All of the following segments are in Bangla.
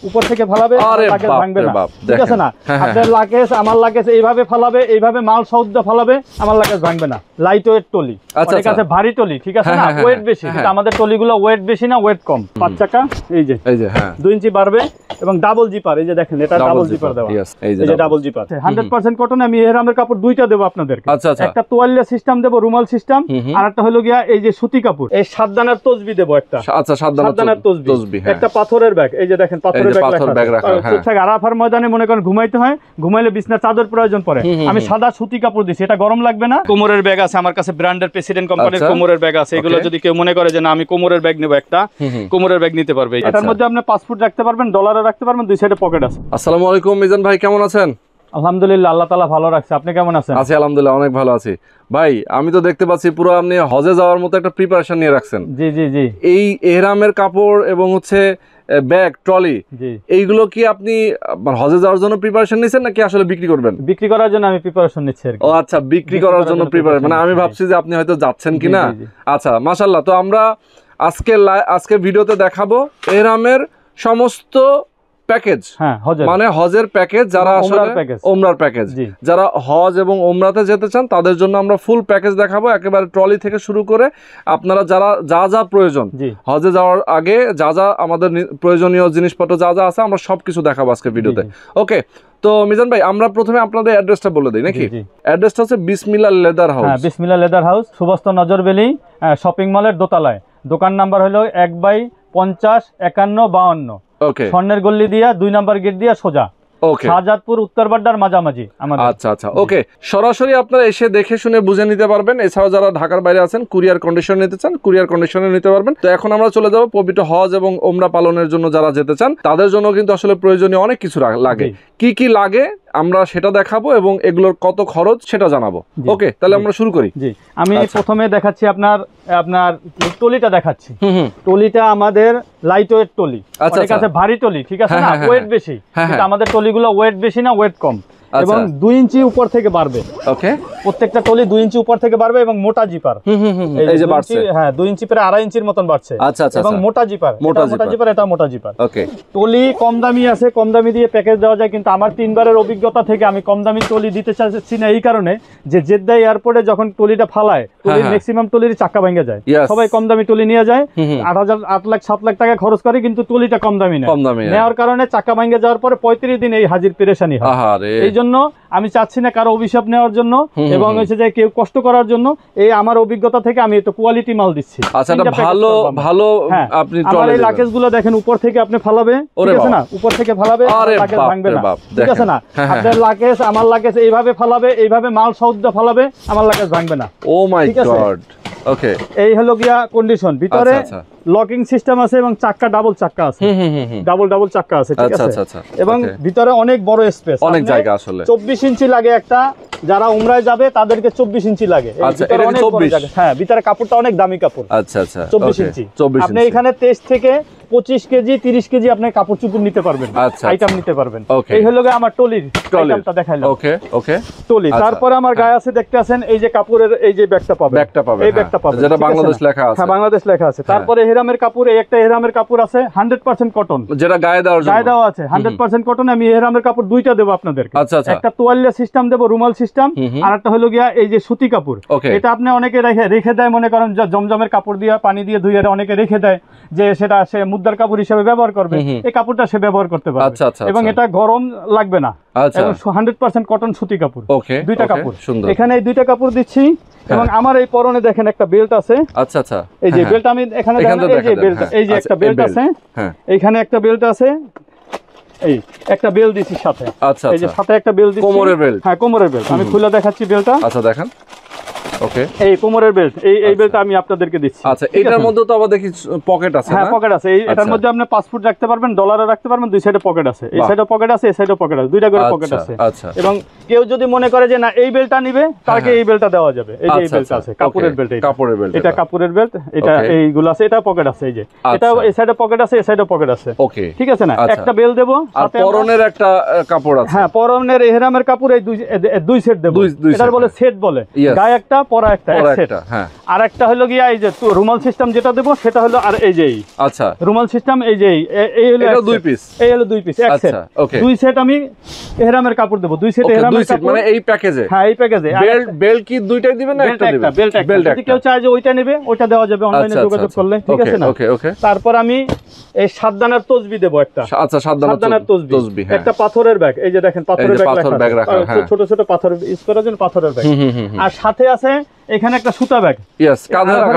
উপর থেকে ফালাবে, লাগেজ ভাঙবে না, ঠিক আছে না? আপনার লাগেজ আমার লাগেজ এইভাবে ফালাবে, এইভাবে মাল সৌদ্য ফালাবে, আমার লাগেজ ভাঙবে না। লাইট ওয়েট টলি, অনেক আছে ভারী টলি, ঠিক আছে না? ওয়েট বেশি, কিন্তু আমাদের টলিগুলো ওয়েট বেশি না, ওয়েট কম। 5 চাকা, এই যে 2 ইঞ্চি বাড়বে এবং ডাবল জিপার, এই যে দেখেন এটা ডাবল জিপার দেওয়া, এই যে ডাবল জিপার 100% কটন। আমি এহরামের কাপড় দুইটা দেবো আপনাদেরকে, একটা তোয়ালিয়া সিস্টেম দেবো, রুমাল সিস্টেম, আর একটা হলো গিয়া এই যে সুতি কাপড়, এই 7 দানার তসবি দেবো একটা। আচ্ছা, 7 দানার তসবি, একটা পাথরের ব্যাগ, এই যে দেখেন পাথরের ব্যাগ রাখা। আরাফার ময়দানে মনে করেন ঘুমাইতে হয়, ঘুমাইলে বিছনা চাদর প্রয়োজন পড়ে, আমি সাদা সুতি কাপড় দিছি, এটা গরম লাগবে না। কোমরের ব্যাগ আছে আমার কাছে, ব্র্যান্ডের প্রেসিডেন্ট কোম্পানির কোমরের ব্যাগ আছে। এগুলো যদি কেউ মনে করে যে না আমি কোমরের ব্যাগ নেব, একটা কোমরের ব্যাগ নিতে পারবে। এটার মধ্যে আপনি পাসপোর্ট রাখতে পারবেন, ডলারও রাখতে পারবেন, দুই সাইডে পকেট আছে। আসসালামু আলাইকুম মিজান ভাই, কেমন আছেন? আলহামদুলিল্লাহ, আল্লাহ তাআলা ভালো রাখছে। আপনি কেমন আছেন? আছি আলহামদুলিল্লাহ, অনেক ভালো আছি। ভাই আমি তো দেখতে পাচ্ছি পুরো আপনি হজে যাওয়ার মতো একটা প্রিপারেশন নিয়ে রাখছেন। জি জি জি। এই ইহরামের কাপড় এবং হচ্ছে ব্যাগ, ট্রলি, এইগুলো কি আপনি হজে যাওয়ার জন্য প্রিপারেশন নিছেন নাকি আসলে বিক্রি করবেন? বিক্রি করার জন্য আমি প্রিপারেশন নিচ্ছি আর কি। ও আচ্ছা, বিক্রি করার জন্য প্রিপারেশন, মানে আমি ভাবছি যে আপনি হয়তো যাচ্ছেন কিনা। আচ্ছা, মাশাআল্লাহ। তো আমরা আজকে ভিডিওতে দেখাবো ইহরামের সমস্ত প্যাকেজ, মানে হজের প্যাকেজ, যারা আসলে ওমরার প্যাকেজ, যারা হজ এবং ওমরাতে যেতে চান তাদের জন্য আমরা ফুল প্যাকেজ দেখাবো, একেবারে ট্রলি থেকে শুরু করে আপনারা যারা যা প্রয়োজন হজে যাওয়ার আগে, যা আমাদের প্রয়োজনীয় জিনিসপত্র যা আছে আমরা সবকিছু দেখাবো আজকে ভিডিওতে। ওকে, তো মিজান ভাই আমরা প্রথমে আপনাদের অ্যাড্রেসটা বলে দিই নাকি? অ্যাড্রেসটা হচ্ছে বিসমিল্লাহ লেদার হাউস। বিসমিল্লাহ লেদার হাউস, সুবস্ত নজরবেলি শপিং মলের দোতলায়। দোকান নাম্বার হলো 1/50-51-52। স্বর্ণের গল্লি দিয়া 2 নাম্বার গেট দিয়া সোজা, শাহজাদপুর উত্তরবাড্ডার মাঝামাঝি। আচ্ছা আচ্ছা, ওকে। সরাসরি আপনারা এসে দেখে শুনে বুঝে নিতে পারবেন। এছাড়াও যারা ঢাকার বাইরে আছেন, কুরিয়ার কন্ডিশন নিতে চান, কুরিয়ার কন্ডিশনে নিতে পারবেন। তো এখন আমরা চলে যাব পবিত্র হজ এবং ওমরা পালনের জন্য যারা যেতে চান তাদের জন্য কিন্তু আসলে প্রয়োজনীয় অনেক কিছু লাগে। কি কি লাগে আমরা সেটা দেখাবো এবং এগুলোর কত খরচ সেটা জানাবো। ওকে, তাহলে আমরা শুরু করি। জি, আমি প্রথমে দেখাচ্ছি আপনার টলিটা দেখাচ্ছি। টলিটা আমাদের লাইট ওয়েট টলি, অনেক আছে ভারী টলি, ঠিক আছে না? ওয়েট বেশি, কিন্তু আমাদের টলিগুলো ওয়েট বেশি না, ওয়েট কম, এবং 2 ইঞ্চি উপর থেকে বাড়বে। ওকে, প্রত্যেকটা টলি 2 ইঞ্চি উপর থেকে বাড়বে এবং মোটা জিপার। এই যে বাড়ছে, হ্যাঁ 2 ইঞ্চি প্রায় 2.5 ইঞ্চির মতন বাড়ছে। আচ্ছা আচ্ছা, এবং মোটা জিপার, মোটা জিপার, এটা মোটা জিপার। ওকে, টলি কম দামি আছে, কম দামি দিয়ে প্যাকেজ দেওয়া যায়, কিন্তু আমার 3 বারের অভিজ্ঞতা থেকে আমি কম দামি টলি দিতে চাচ্ছি না, এই কারণে যে জেদ্দা এয়ারপোর্টে যখন টলিটা ফালায়, টলির ম্যাক্সিমাম টলির চাকা ভেঙে যায়। সবাই কম দামি টলি নিয়ে যায়, 8,000, 8 লাখ 7 লাখ টাকা খরচ করে, কিন্তু টলিটা কম দামি না। নেওয়ার কারণে চাকা ভেঙে যাওয়ার পরে 35 দিন এই হাজির পেরেশানি হয়। এই জন্য আমি চাচ্ছি না কারো অভিশাপ নেওয়ার জন্য, এবং হচ্ছে যে কেউ কষ্ট করার জন্য। এই আমার অভিজ্ঞতা থেকে আমি একটু কোয়ালিটি মাল দিচ্ছি। আচ্ছা, এটা ভালো ভালো। আপনি আমার এই লাগেজগুলো দেখেন, উপর থেকে আপনি ফালাবে, ঠিক আছে না? উপর থেকে ফালাবে, লাগেজ ভাঙবে না, ঠিক আছে না? আপনার লাগেজ আমার লাগেজ এইভাবে ফালাবে, এইভাবে মাল সৌদ্য ফালাবে, আমার লাগেজ ভাঙবে না। ও মাই গড। ওকে, এই হলো গিয়া কন্ডিশন। ভিতরে লকিং সিস্টেম আছে এবং চাক্কা ডাবল চাক্কা আছে, ডাবল চাক্কা আছে, ঠিক আছে? এবং ভিতরে অনেক বড় স্পেস, অনেক জায়গা। আসলে 24 ইঞ্চি লাগে একটা, যারা উমরায় যাবে তাদেরকে 24 ইঞ্চি লাগে। হ্যাঁ, ভিতরে কাপড়টা অনেক দামি কাপড়। আচ্ছা আচ্ছা, 24 ইঞ্চি। আপনি এখানে 23 থেকে 25 কেজি 30 কেজি আপনি কাপড় চুপড় নিতে পারবেন, আইটেম নিতে পারবেন। এই হলো আমার টলির আইটেমটা দেখাইলাম। ওকে ওকে, টলি। তারপরে আমার গায়ে আছে, দেখতে আছেন এই যে কাপড়ের এই যে ব্যাগটা পাবেন, এই ব্যাগটা পাবেন, যেটা বাংলাদেশ লেখা আছে। হ্যাঁ, বাংলাদেশ লেখা আছে। তারপরে ইহরামের কাপড়, এই একটা ইহরামের কাপড় আছে 100% কটন, যেটা গায়ে দেওয়া আছে 100% কটন। আমি ইহরামের কাপড় দুইটা দেব আপনাদেরকে। একটা তোয়ালিয়া সিস্টেম দেব, রুমাল সিস্টেম, আর একটা হলো গিয়া এই যে সুতি কাপড়। এটা আপনি অনেকে রেখে দেয়, মনে করেন জমজমের কাপড় দিয়ে পানি দিয়ে ধুয়ে অনেকে রেখে দেয় যে সেটা সে মুদ্রার কাপড় হিসেবে ব্যবহার করবে। এই কাপড়টা সে ব্যবহার করতে পারবে, এবং এটা গরম লাগবে না, এবং 100% কটন সুতি কাপড়। দুইটা কাপড় এখানে, এই দুইটা কাপড় দিচ্ছি। এবং আমার এই পরনে দেখেন একটা বেল্ট আছে। আচ্ছা আচ্ছা, এই যে বেল্ট আমি এখানে, এই যে বেল্ট, এই যে একটা বেল্ট আছে, এইখানে একটা বেল্ট আছে, এই একটা বেল্ট দিছি সাথে। আচ্ছা, এই যে সাথে একটা বেল্ট দিছি, কোমরের বেল্ট। হ্যাঁ, কোমরের বেল্ট। আমি খুলে দেখাচ্ছি বেল্টটা। আচ্ছা, দেখেন। ওকে, এই কোমরের বেল্ট, এই বেল্টটা আমি আপনাদেরকে দিচ্ছি। আচ্ছা, এটার মধ্যে তো আবার দেখি পকেট আছে। হ্যাঁ, পকেট আছে। এটার মধ্যে আপনি পাসপোর্ট রাখতে পারবেন, ডলারও রাখতে পারবেন, দুই সাইডে পকেট আছে। এই সাইডে পকেট আছে, এই সাইডে পকেট আছে, দুইটা করে পকেট আছে। আচ্ছা, এবং কেউ যদি মনে করে যে না এই বেল্টটা নিবে, তাকে এই বেল্টটা দেওয়া যাবে। এই যে এই বেল্ট আছে, কাপড়ের বেল্ট, কাপড়ের বেল্ট, এটা কাপড়ের বেল্ট, এটা এইগুলো আছে, এটা পকেট আছে। এই যে এটা এই সাইডে পকেট আছে, এই সাইডে পকেট আছে। ওকে, ঠিক আছে না? একটা বেল্ট দেব, আর পরনের একটা কাপড় আছে। হ্যাঁ, পরনের ইহরামের কাপড় এই দুই সেট দেব। এটার বলে সেট বলে, গায়ে একটা, পরা একটা, এক সেট। আর একটা হলো গিয়া এই যে রুমাল সিস্টেম যেটা দেবো সেটা হলো আর এই যে আচ্ছা রুমাল সিস্টেম এই যে এই হলো এটা দুই পিস, এই হলো দুই পিস এক সেট। দুই সেট আমি এহরামের কাপড় দেবো, দুই সেট এহরামের কাপড় মানে এই প্যাকেজে। হ্যাঁ এই প্যাকেজে। বেল্ট কি দুইটাই দিবেন না একটা দিবেন? বেল্ট একটা, যদি কেউ চায় যে ওইটা নেবে ওইটা দেওয়া যাবে অনলাইনে যোগাযোগ করলে, ঠিক আছে না? ওকে ওকে। তারপর আমি এই 7 দানার তসবি দেবো একটা। আচ্ছা 7 দানার তসবি, একটা পাথরের ব্যাগ, এই যে দেখেন পাথরের ব্যাগ রাখা, ছোট ছোট পাথর ইউজ করার জন্য পাথরের ব্যাগ। আর সাথে আছে এখানে একটা সুতা ব্যাগ,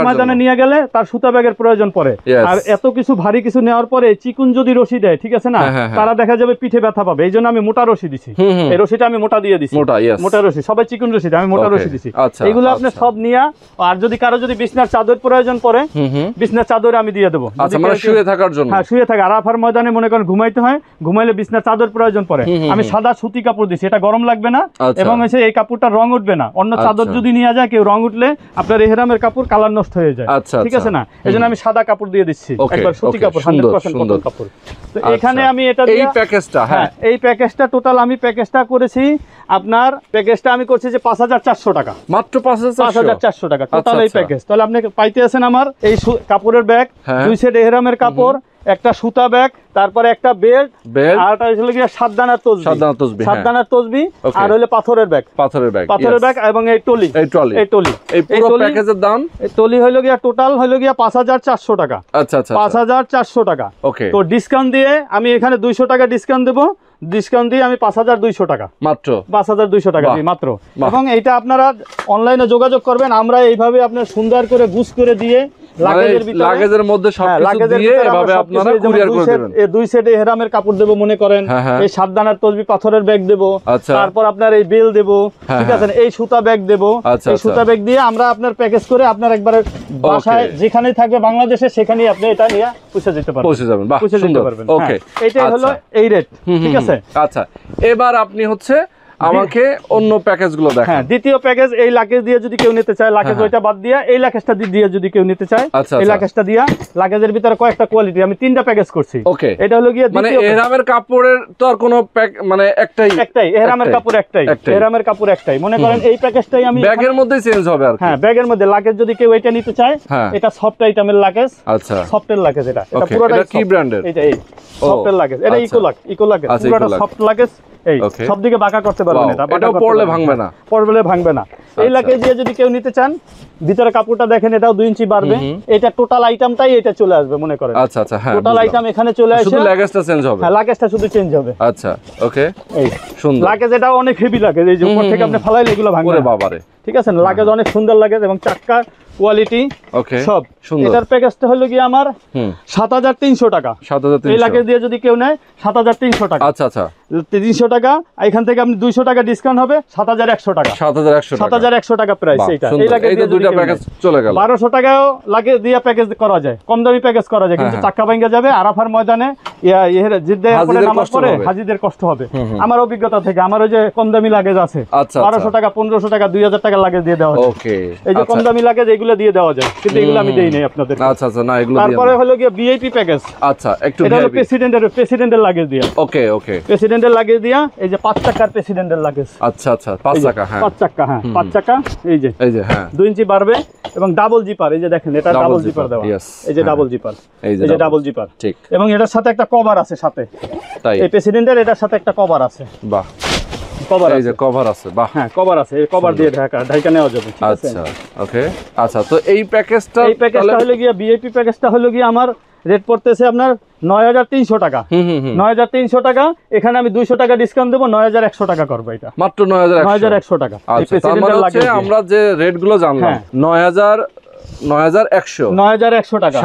ময়দানে নিয়ে গেলে তার সুতা ব্যাগের প্রয়োজন পড়ে। আর এত কিছু ভারী কিছু নেওয়ার পরে চিকুন যদি রশি দেয়, ঠিক আছে না, তারা দেখা যাবে পিঠে ব্যথা পাবে। এই জন্য আমি মোটা রশি দিছি, এই রশিটা আমি মোটা দিয়ে দিছি, মোটা রশি। সবাই চিকুন রশি দেয়, আমি মোটা রশি দিছি। এইগুলো আপনি সব নিয়া, আর যদি কারো যদি বিছনার চাদর প্রয়োজন পড়ে, বিছনার চাদর আমি দিয়ে দেবো। মানে শুয়ে থাকার জন্য। হ্যাঁ শুয়ে থাকে, আরাফার ময়দানে মনে করেন ঘুমাইতে হয়, ঘুমাইলে বিছনার চাদর প্রয়োজন পড়ে, আমি সাদা সুতি কাপড় দিছি, এটা গরম লাগবে না এবং এই কাপড়টা রং উঠবে না। অন্য চাদর যদি নিয়ে যায় কেউ, রং উঠলে আপনার এহরামের কাপড় কালার নষ্ট হয়ে যায়, ঠিক আছে না? এজন্য আমি সাদা কাপড় দিয়ে দিচ্ছি, একবার সুতি কাপড়, 100% কটন কাপড়। তো এখানে আমি এটা এই প্যাকেজটা, হ্যাঁ এই প্যাকেজটা টোটাল আমি প্যাকেজটা করেছি আপনার, প্যাকেজটা আমি করছি যে 5400 টাকা, মাত্র 5400 টাকা টোটাল এই প্যাকেজ। তাহলে আপনি পাইতে আছেন আমার এই কাপড়ের ব্যাগ, দুই সেট এহরামের কাপড়, একটা সুতা ব্যাগ, তারপরে একটা বেল্ট, আর এটা হলো কি 7 দানার তসবি, আর হলো পাথরের ব্যাগ এবং এই টলি, এই পুরো প্যাকেজের দাম, এই টলি হলো গিয়া টোটাল হলো গিয়া 5400 টাকা। আচ্ছা 5400 টাকা। ওকে, তো ডিসকাউন্ট দিয়ে আমি এখানে 200 টাকা ডিসকাউন্ট দেবো, ডিসকাউন্ট দিয়ে আমি 5200 টাকা, মাত্র 5200 টাকা দিই মাত্র। এবং এইটা আপনারা অনলাইনে যোগাযোগ করবেন, আমরা এইভাবে আপনার সুন্দর করে গুছ করে দিয়ে লাগেজের মধ্যে সবকিছু দিয়ে এভাবে আপনারা কুরিয়ার করে দিবেন। এই দুই সেট এহরামের কাপড় দেব মনে করেন, এই 7 দানার তসবি পাথরের ব্যাগ দেব, তারপর আপনার এই বেল দেব, ঠিক আছে, এই সুতা ব্যাগ দেব। এই সুতা ব্যাগ দিয়ে আমরা আপনার প্যাকেজ করে আপনার একবারে বাসায় যেখানেই থাকবে বাংলাদেশে সেখানেই আপনি এটা নিয়ে পৌঁছে যেতে পারবেন, পৌঁছে যাবেন। বাহ, সুন্দর। ওকে, এটাই হলো এই রেট, ঠিক আছে। আচ্ছা, এবার আপনি হচ্ছে আমাকে অন্য প্যাকেজগুলো দেখান। হ্যাঁ, দ্বিতীয় প্যাকেজ এই লাকেজ দিয়ে যদি কেউ নিতে চায়, লাকেজ ওইটা বাদ দিয়া এই লাকেজটা দিয়ে যদি কেউ নিতে চায়, এই লাকেজটা দিয়া, লাকেজের ভিতরে কয়েকটা কোয়ালিটি, আমি 3টা প্যাকেজ করছি। ওকে, এটা হলো গিয়ে মানে এহরামের কাপড়ের তো আর কোনো মানে একটাই এহরামের কাপড়, এহরামের কাপড় একটাই। মনে করেন এই প্যাকেজটাই আমি ব্যাগের মধ্যে চেঞ্জ হবে আর কি। হ্যাঁ, ব্যাগের মধ্যে লাকেজ যদি কেউ এটা নিতে চায়, এটা সফট আইটেমের লাকেজ। আচ্ছা, সফটের লাকেজ, এটা পুরোটা কি ব্র্যান্ডের? এটা এই সফটের লাকেজ, এটা ইকো লাকেজ, পুরোটা সফট লাকেজ। এই সব দিকে বাঁকা করতে পারবেন, এটা পড়লে ভাঙবে না। এই লাকেজ দিয়ে যদি কেউ নিতে চান, ভিতরে কাপড়টা দেখেন, এটাও 2 ইঞ্চি বাড়বে। এটা টোটাল আইটেমটাই এটা চলে আসবে মনে করেন। আচ্ছা, হ্যাঁ, টোটাল আইটেম এখানে চলে আসে, শুধু লাকেজটা চেঞ্জ হবে। হ্যাঁ, লাকেজটা শুধু চেঞ্জ হবে। আচ্ছা, ওকে, এই সুন্দর লাকেজ, এটা অনেক হেভি লাকেজ, এই যে উপর থেকে আপনি ফালাইলে এগুলো ভাঙবে না। বাবারে, ঠিক আছে, লাকেজ অনেক সুন্দর লাকেজ এবং চাক্কা কোয়ালিটি, ওকে, সব সুন্দর। এটার প্যাকেজটা হলো কি আমার 7300 টাকা। এই লাকেজ দিয়ে যদি কেউ নেয় 7300 টাকা। আচ্ছা 300 টাকা, এখান থেকে আপনি 200 টাকা ডিসকাউন্ট হবে, 7100 টাকা। 7100 টাকা প্রাইস। এইটা এই লাকেজ দিয়ে দুটো প্যাকেজ চলে গেল। 1200 টাকাও লাকেজ দিয়ে প্যাকেজ করা যায়, কম দামি প্যাকেজ করা যায়, কিন্তু চাক্কা ভাঙা যাবে। আরাফার ময়দানে নামাজ পড়ে হাজিদের কষ্ট হবে। আমার অভিজ্ঞতা থেকে, আমার ওই যে কম দামি লাকেজ আছে, 1200 টাকা, 1500 টাকা, 2000 টাকা লাকেজ দিয়ে দেওয়া যায়। ওকে, এই যে কম দামি লাকেজ এগুলো দিয়ে দেওয়া যায়, কিন্তু এগুলো আমি দেই নাই আপনাদের। আচ্ছা, না এগুলো। তারপরে হলো কি ভিআইপি প্যাকেজ। আচ্ছা, একটু এটা হলো প্রেসিডেন্টের লাকেজ দিয়া। ওকে, প্রেসিডেন্টের লাকেজ দিয়া, এই যে 5 চাকার প্রেসিডেন্টের লাকেজ। আচ্ছা, 5 চাকা, হ্যাঁ 5 চাকা, হ্যাঁ 5 চাকা। এই যে হ্যাঁ 2 ইঞ্চি বাড়বে এবং ডাবল জিপার। এই যে দেখেন, এটা ডাবল জিপার দেওয়া, এই যে ডাবল জিপার, এই যে ডাবল জিপার, ঠিক। এবং এটার সাথে একটা কভার আছে সাথে, তাই এই প্রেসিডেন্টের এটার সাথে একটা কভার আছে। বাহ, কভার, এই যে কভার আছে। বাহ, হ্যাঁ কভার আছে, এই কভার দিয়ে ঢাকা নেওয়া যাবে। আচ্ছা, ওকে। আচ্ছা, তো এই প্যাকেজটা হলো গিয়া ভিআইপি প্যাকেজটা হলো গিয়া আমার রেট পড়তেছে আপনার 9300 টাকা। 9300 টাকা। এখানে আমি 200 টাকা ডিসকাউন্ট দেবো, 9100 টাকা করবো। এটা মাত্র 9100 টাকা। আমরা যে রেট গুলো জানলাম, 9100 টাকা,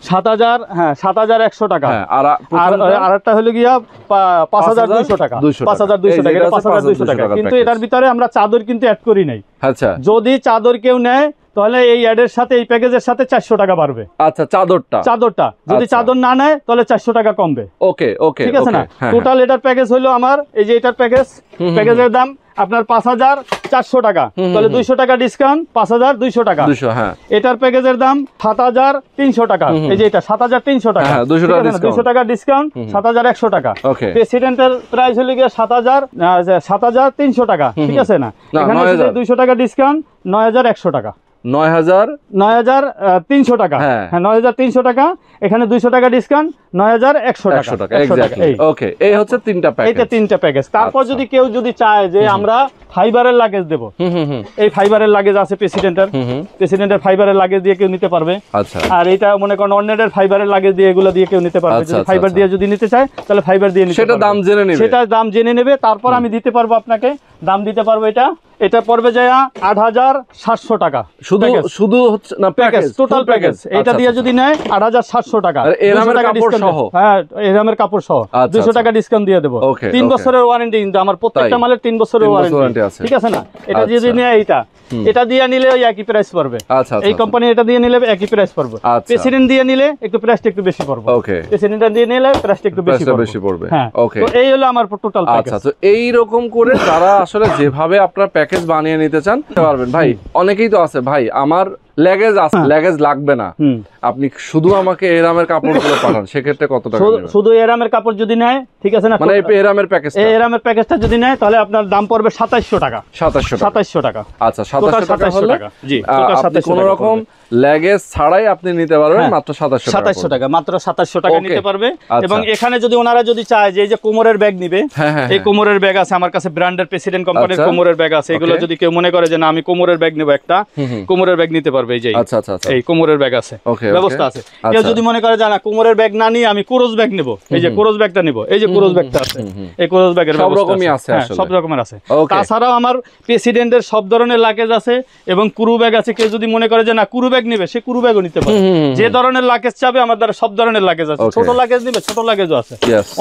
7100, হ্যাঁ 7100 টাকা। আর একটা হলো গিয়া 5200 টাকা, 5200 টাকা, এটা 5200 টাকা। কিন্তু এটার ভিতরে আমরা চাদর কিন্তু অ্যাড করি নাই। আচ্ছা, যদি চাদর কেউ নেয় তাহলে এই অ্যাডের সাথে, এই প্যাকেজের সাথে 400 টাকা বাড়বে। আচ্ছা, চাদরটা যদি চাদর না নেয় তাহলে 400 টাকা কমবে। ওকে, ঠিক আছে না? টোটাল এটার প্যাকেজ হলো আমার, এই যে এটার প্যাকেজের দাম আপনার 5400 টাকা। তাহলে 200 টাকা ডিসকাউন্ট, 5200 টাকা। হ্যাঁ, এটার প্যাকেজের দাম 7300 টাকা। এই যে এটা 7300 টাকা, 200 টাকা ডিসকাউন্ট, 7100 টাকা। প্রেসিডেন্টের প্রাইস হলো গিয়ে 7300 টাকা, ঠিক আছে না? এখানে 200 টাকা ডিসকাউন্ট, 9100 টাকা। 9300 টাকা। হ্যাঁ 9300 টাকা, এখানে 200 টাকা ডিসকাউন্ট, 9100 টাকা। ওকে, এই হচ্ছে তিনটা প্যাকেজ। এইটা তিনটা প্যাকেজ। তারপর যদি কেউ যদি চায় যে আমরা ফাইবারের লাগেজ দেব, এই ফাইবারের লাগেজ আছে প্রেসিডেন্টের ফাইবারের লাগেজ দিয়ে কেউ নিতে পারবে। আচ্ছা, আর এটা মনে করেন অন্যের ফাইবারের লাগেজ দিয়ে এগুলো দিয়ে কেউ নিতে পারবে। যদি ফাইবার দিয়ে যদি নিতে চায় তাহলে ফাইবার দিয়ে নিতে পারবে। সেটা দাম জেনে নেবে, সেটা দাম জেনে নেবে, তারপর আমি দিতে পারবো আপনাকে, দাম দিতে পারবো। এটা পড়বে যায় 8700 টাকা শুধু হচ্ছে না প্যাকেজ, টোটাল প্যাকেজ। এটা দিয়ে যদি নেয় 8700 টাকা, এরামের কাপড় সহ। হ্যাঁ, এরামের কাপড় সহ 200 টাকা ডিসকাউন্ট দিয়ে দেবো। 3 বছরের ওয়ারেন্টি কিন্তু আমার প্রত্যেকটা মালের 3 বছরের ওয়ারেন্টি আছে, ঠিক আছে না? এটা যদি নেয় এটা দিয়ে নিলে ওই একই প্রাইস পড়বে। এই কোম্পানি এটা দিয়ে নিলে একই প্রাইস পড়বে। প্রেসিডেন্ট দিয়ে নিলে একটু প্রাইসটা একটু বেশি পড়বে। প্রেসিডেন্ট দিয়ে নিলে প্রাইসটা একটু বেশি পড়বে। হ্যাঁ, ওকে, তো এই হলো আমার টোটাল প্যাকেজ। আচ্ছা, তো এই রকম করে যারা আসলে যেভাবে আপনারা প্যাকেজ বানিয়ে নিতে চান পারবেন। ভাই অনেকেই তো আছে, ভাই আমার লেগেজ আছে, লেগেজ লাগবে না, আপনি শুধু আমাকে এরামের কাপড়গুলো পাঠান, সেক্ষেত্রে কত টাকা নেবেন? শুধু এরামের কাপড় যদি নেয়, ঠিক আছে না, মানে এরামের প্যাকেজটা যদি নেয় তাহলে আপনার দাম পড়বে 2700 টাকা। 2700 টাকা। আচ্ছা, 2700 টাকা। জি, আপনি কোনো রকম লেগেজ ছাড়াই আপনি নিতে পারবেন মাত্র 2700 টাকা, মাত্র 2700 টাকা নিতে পারবে। এবং এখানে যদি ওনারা যদি চায় যে এই যে কোমরের ব্যাগ নিবে, এই কোমরের ব্যাগ আছে আমার কাছে, ব্র্যান্ডের প্রেসিডেন্ট কোম্পানির কোমরের ব্যাগ আছে। এগুলো যদি কেউ মনে করে যে না আমি কোমরের ব্যাগ নেব, একটা কোমরের ব্যাগ নিতে পারবে। এই যে এই কোমরের ব্যাগ আছে, ব্যবস্থা আছে। কেউ যদি মনে করে যে না কোমরের ব্যাগ না নিয়ে আমি কোরস ব্যাগ নেব, এই যে কোরস ব্যাগটা নেব, এই যে কোরস ব্যাগটা আছে, এই কোরস ব্যাগের সব রকমই আছে, সব রকমের আছে। তাছাড়াও আমার প্রেসিডেন্টের সব ধরনের লাগেজ আছে এবং কুরু ব্যাগ আছে। কেউ যদি মনে করে যে না কুরু ব্যাগ নেবে, সে কুরু ব্যাগও নিতে পারে। যে ধরনের লাগেজ চাবে আমার দ্বারা সব ধরনের লাগেজ আছে। ছোট লাগেজ নিবে, ছোট লাগেজও আছে।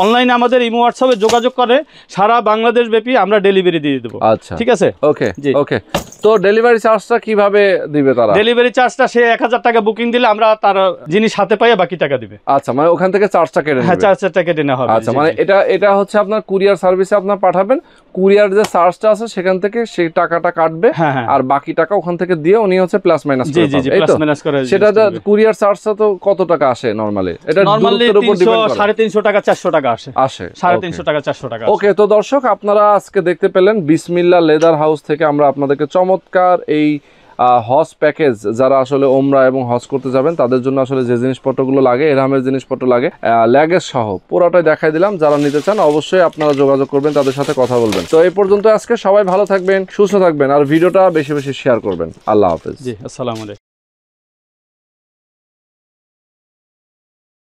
অনলাইনে আমাদের ইমো হোয়াটসঅ্যাপে যোগাযোগ করে সারা বাংলাদেশ ব্যাপী আমরা ডেলিভারি দিয়ে দেব। ঠিক আছে, ওকে ওকে। তো ডেলিভারি চার্জটা কিভাবে দিবে তারা? ডেলিভারি চার্জটা সে 1000 টাকা বুকিং দিলে আমরা তার জিনিস হাতে পাইয়ে বাকি টাকা দিবে। আচ্ছা, মানে ওখান থেকে চার্জটা কেটে নেবে? হ্যাঁ, চার্জটা কেটে নেওয়া হবে। আচ্ছা, মানে এটা হচ্ছে আপনার কুরিয়ার সার্ভিসে আপনার পাঠাবেন, কুরিয়ার যে চার্জটা আছে সেখান থেকে সেই টাকাটা কাটবে, আর বাকি টাকা ওখান থেকে দিয়ে উনি হচ্ছে প্লাস মাইনাস করে পাবে। এই তো সেটা কুরিয়ার চার্জটা তো কত টাকা আসে নরমালি? এটা নরমালি 350 টাকা 400 টাকা আসে 350 টাকা 400 টাকা। ওকে, তো দর্শক আপনারা আজকে দেখতে পেলেন বিসমিল্লাহ লেদার হাউস থেকে আমরা আপনাদেরকে চমৎকার এই হজ প্যাকেজ, যারা আসলে ওমরা এবং হজ করতে যাবেন তাদের জন্য আসলে যে জিনিসপত্রগুলো লাগে, এরহামের জিনিসপত্র লাগে, ল্যাগেজ সহ পুরোটাই দেখাই দিলাম। যারা নিতে চান অবশ্যই আপনারা যোগাযোগ করবেন, তাদের সাথে কথা বলবেন। তো এই পর্যন্ত আজকে, সবাই ভালো থাকবেন, সুস্থ থাকবেন, আর ভিডিওটা বেশি বেশি শেয়ার করবেন। আল্লাহ হাফেজ। জি, আসসালামু আলাইকুম।